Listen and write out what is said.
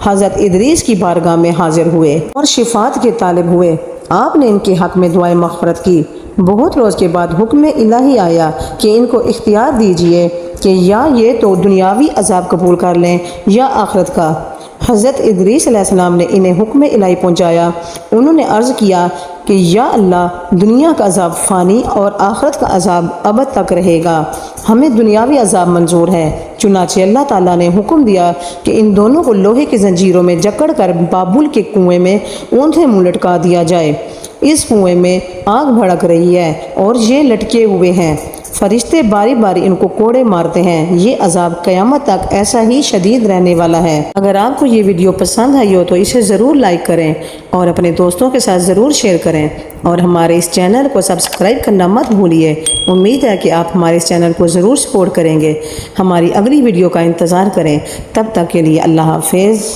حضرت ادریس کی بارگاہ میں حاضر ہوئے اور شفاعت کے طالب ہوئے۔ آپ نے ان کے حق میں دعائیں مغفرت کی۔ بہت روز کے بعد حکم الہی آیا کہ ان کو اختیار دیجئے کہ یا یہ تو دنیاوی عذاب قبول کر لیں یا آخرت کا۔ حضرت ادریس علیہ السلام نے انہیں حکم الہی پہنچایا۔ انہوں نے عرض کیا کہ یا اللہ، دنیا کا عذاب فانی اور آخرت کا عذاب ابد تک رہے گا، ہمیں دنیاوی عذاب منظور ہے۔ چنانچہ اللہ تعالیٰ نے حکم دیا کہ ان دونوں کو لوہے کی زنجیروں میں جکڑ کر بابل کے کنویں میں اونھے منہ لٹکا دیا جائے۔ اس کنویں میں آگ بھڑک رہی ہے اور یہ لٹکے ہوئے ہیں، فرشتے باری باری ان کو کوڑے مارتے ہیں۔ یہ عذاب قیامت تک ایسا ہی شدید رہنے والا ہے۔ اگر آپ کو یہ ویڈیو پسند آئی ہو تو اسے ضرور لائک کریں اور اپنے دوستوں کے ساتھ ضرور شیئر کریں، اور ہمارے اس چینل کو سبسکرائب کرنا مت بھولیے۔ امید ہے کہ آپ ہمارے اس چینل کو ضرور سپورٹ کریں گے۔ ہماری اگلی ویڈیو کا انتظار کریں۔ تب تک کے لیے اللہ حافظ۔